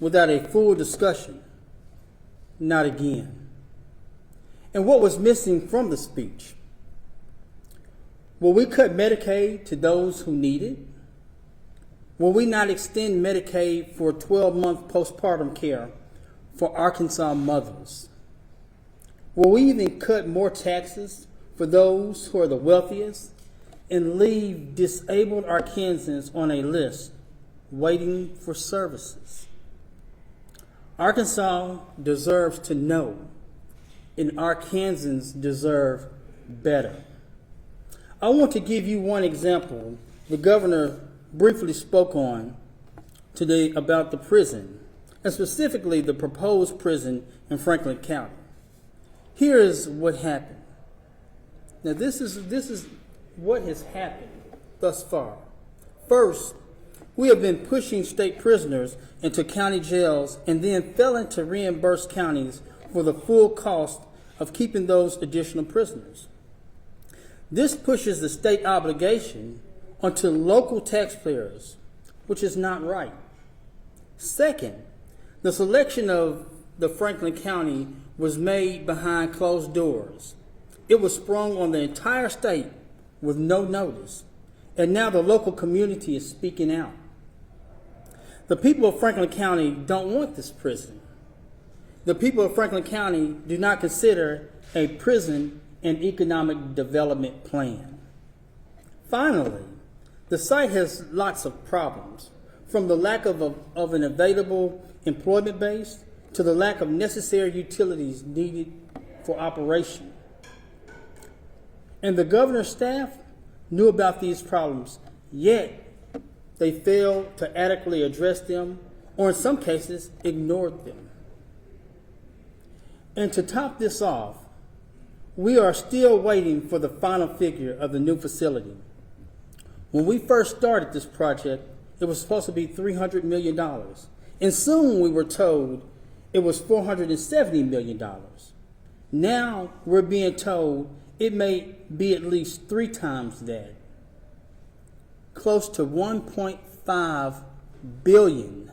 without a full discussion. Not again. And what was missing from the speech? Will we cut Medicaid to those who need it? Will we not extend Medicaid for 12-month postpartum care for Arkansas mothers? Will we even cut more taxes for those who are the wealthiest and leave disabled Arkansans on a list waiting for services? Arkansas deserves to know, and Arkansans deserve better. I want to give you one example the governor briefly spoke on today about the prison, and specifically the proposed prison in Franklin County. Here is what happened. Now this is what has happened thus far. First, we have been pushing state prisoners into county jails and then failing to reimburse counties for the full cost of keeping those additional prisoners. This pushes the state obligation onto local taxpayers, which is not right. Second, the selection of the Franklin County was made behind closed doors. It was sprung on the entire state with no notice, and now the local community is speaking out. The people of Franklin County don't want this prison. The people of Franklin County do not consider a prison an economic development plan. Finally, the site has lots of problems, from the lack of an available employment base to the lack of necessary utilities needed for operation. And the governor's staff knew about these problems, yet they failed to adequately address them, or in some cases, ignored them. And to top this off, we are still waiting for the final figure of the new facility. When we first started this project, it was supposed to be $300 million. And soon we were told it was $470 million. Now we're being told it may be at least 3 times that. Close to $1.5 billion.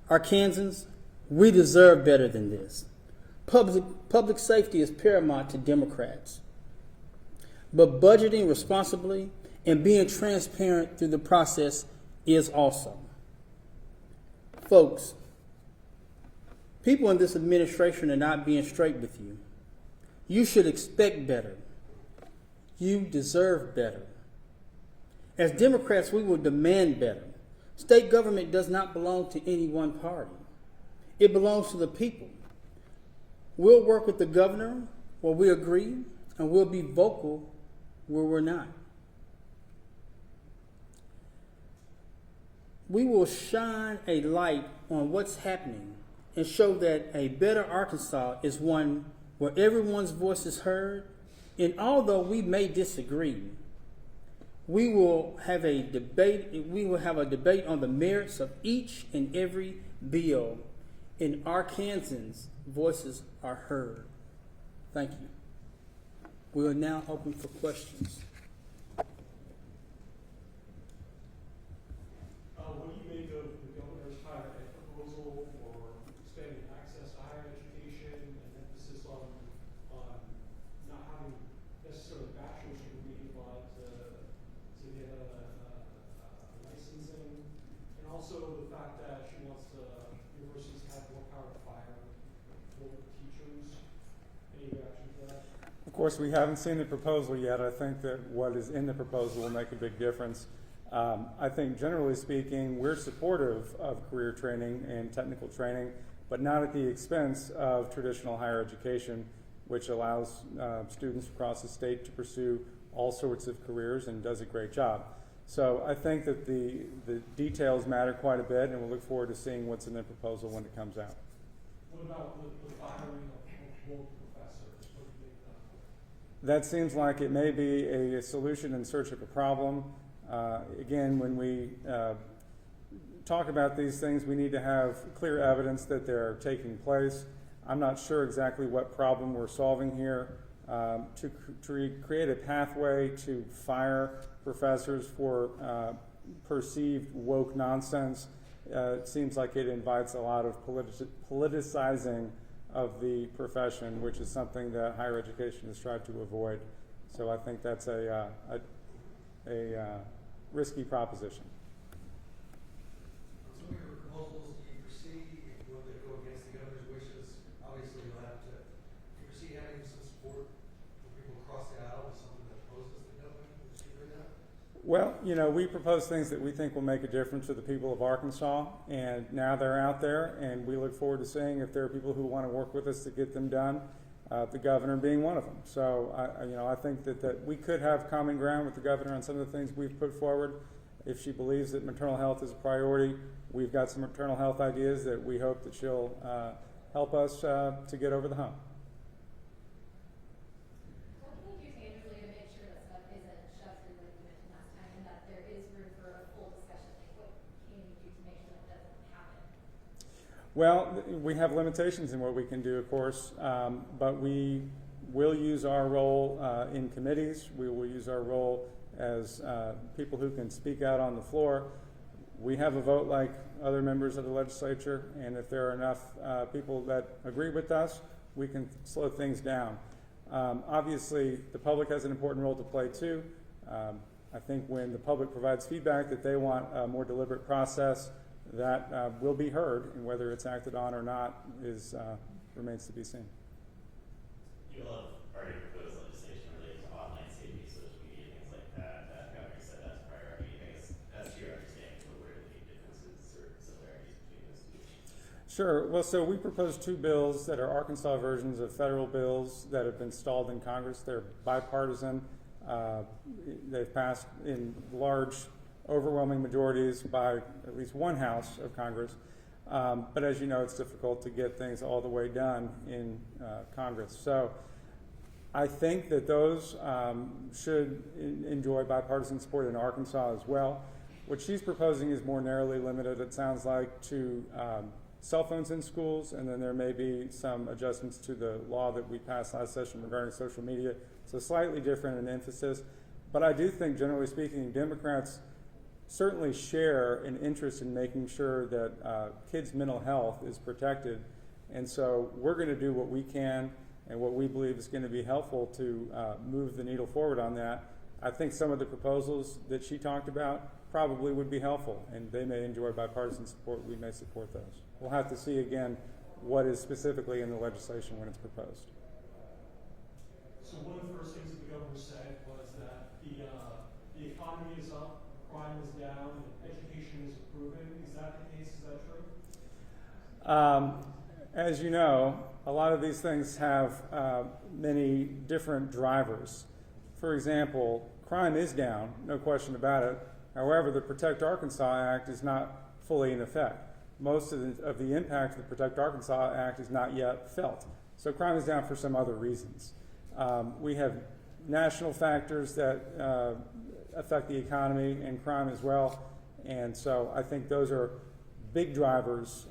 Arkansans, we deserve better than this. Public safety is paramount to Democrats. But budgeting responsibly and being transparent through the process is also. Folks, people in this administration are not being straight with you. You should expect better. You deserve better. As Democrats, we will demand better. State government does not belong to any one party. It belongs to the people. We'll work with the governor where we agree, and we'll be vocal where we're not. We will shine a light on what's happening and show that a better Arkansas is one where everyone's voice is heard, and although we may disagree, we will have a debate on the merits of each and every bill, and Arkansans' voices are heard. Thank you. We are now open for questions. What do you make of the governor's higher ed proposal for expanding access to higher education and emphasis on not having necessarily bachelor's degree, but to get a licensing, and also the fact that she wants universities to have more power to fire teachers? Any reaction to that? Of course, we haven't seen the proposal yet. I think that what is in the proposal will make a big difference. I think generally speaking, we're supportive of career training and technical training, but not at the expense of traditional higher education, which allows students across the state to pursue all sorts of careers and does a great job. So I think that the details matter quite a bit, and we'll look forward to seeing what's in the proposal when it comes out. What about the firing of world professors? What do you think of that? That seems like it may be a solution in search of a problem. Again, when we talk about these things, we need to have clear evidence that they're taking place. I'm not sure exactly what problem we're solving here. To create a pathway to fire professors for perceived woke nonsense it seems like it invites a lot of politicizing of the profession, which is something that higher education has tried to avoid. So I think that's a risky proposition. On some of your proposals, do you foresee, if you want to go against the governor's wishes, obviously you'll have to, do you foresee having some support for people across the aisle with something that opposes the governor? Would you agree with that? Well, you know, we propose things that we think will make a difference for the people of Arkansas, and now they're out there, and we look forward to seeing if there are people who want to work with us to get them done, the governor being one of them. So, I think that we could have common ground with the governor on some of the things we've put forward. If she believes that maternal health is a priority, we've got some maternal health ideas that we hope that she'll help us to get over the hump. What can you do tangibly to make sure that stuff isn't shoved through, like you mentioned last time, and that there is room for a full discussion? Like, what can you do to make sure that doesn't happen? Well, we have limitations in what we can do, of course, but we will use our role in committees. We will use our role as people who can speak out on the floor. We have a vote like other members of the legislature, and if there are enough people that agree with us, we can slow things down. Obviously, the public has an important role to play too. I think when the public provides feedback that they want a more deliberate process, that will be heard, and whether it's acted on or not remains to be seen. You all have already proposed legislation related to online safety, social media, things like that. That governor said that's a priority. I guess, as to your understanding, what are the differences or similarities between those two? Sure. Well, so we proposed two bills that are Arkansas versions of federal bills that have been stalled in Congress. They're bipartisan. They've passed in large, overwhelming majorities by at least one house of Congress. But as you know, it's difficult to get things all the way done in Congress. So I think that those should enjoy bipartisan support in Arkansas as well. What she's proposing is more narrowly limited, it sounds like, to cell phones in schools, and then there may be some adjustments to the law that we passed last session regarding social media. So slightly different in emphasis. But I do think, generally speaking, Democrats certainly share an interest in making sure that kids' mental health is protected. And so we're going to do what we can and what we believe is going to be helpful to move the needle forward on that. I think some of the proposals that she talked about probably would be helpful, and they may enjoy bipartisan support. We may support those. We'll have to see again what is specifically in the legislation when it's proposed. So one of the first things that the governor said was that the economy is up, crime is down, and education is improving. Is that the case? Is that true? As you know, a lot of these things have many different drivers. For example, crime is down, no question about it. However, the Protect Arkansas Act is not fully in effect. Most of the impact of the Protect Arkansas Act is not yet felt. So crime is down for some other reasons. We have national factors that affect the economy and crime as well. And so I think those are big drivers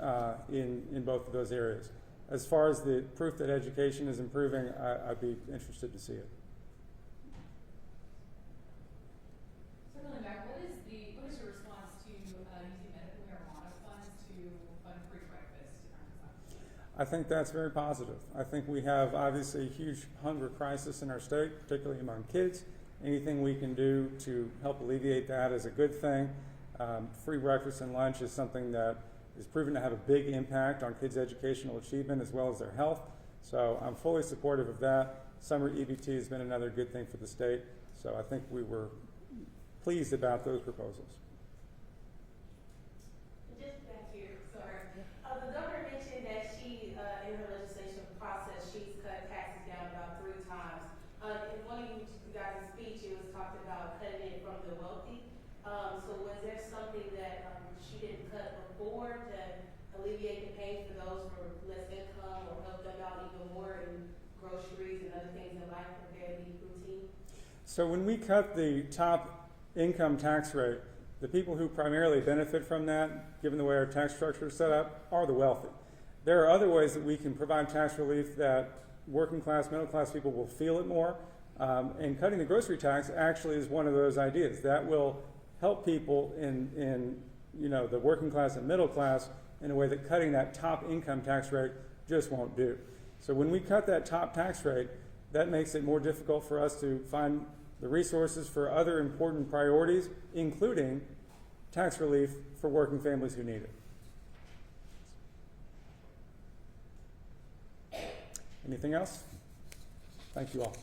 in both of those areas. As far as the proof that education is improving, I'd be interested to see it. Circling back, what is your response to using medical marijuana funds to fund free breakfast in Arkansas? I think that's very positive. I think we have obviously a huge hunger crisis in our state, particularly among kids. Anything we can do to help alleviate that is a good thing. Free breakfast and lunch is something that is proven to have a big impact on kids' educational achievement as well as their health. So I'm fully supportive of that. Summer EBT has been another good thing for the state. So I think we were pleased about those proposals. Just back here, sorry. The governor mentioned that she, in her legislation process, she's cut taxes down about 3 times. In one of you guys' speech, it was talked about cutting it from the wealthy. So was there something that she didn't cut before to alleviate the pain for those for less income or help them out even more in groceries and other things in life compared to the routine? So when we cut the top income tax rate, the people who primarily benefit from that, given the way our tax structure is set up, are the wealthy. There are other ways that we can provide tax relief that working class, middle class people will feel it more. And cutting the grocery tax actually is one of those ideas. That will help people in the working class and middle class in a way that cutting that top income tax rate just won't do. So when we cut that top tax rate, that makes it more difficult for us to find the resources for other important priorities, including tax relief for working families who need it. Anything else? Thank you all.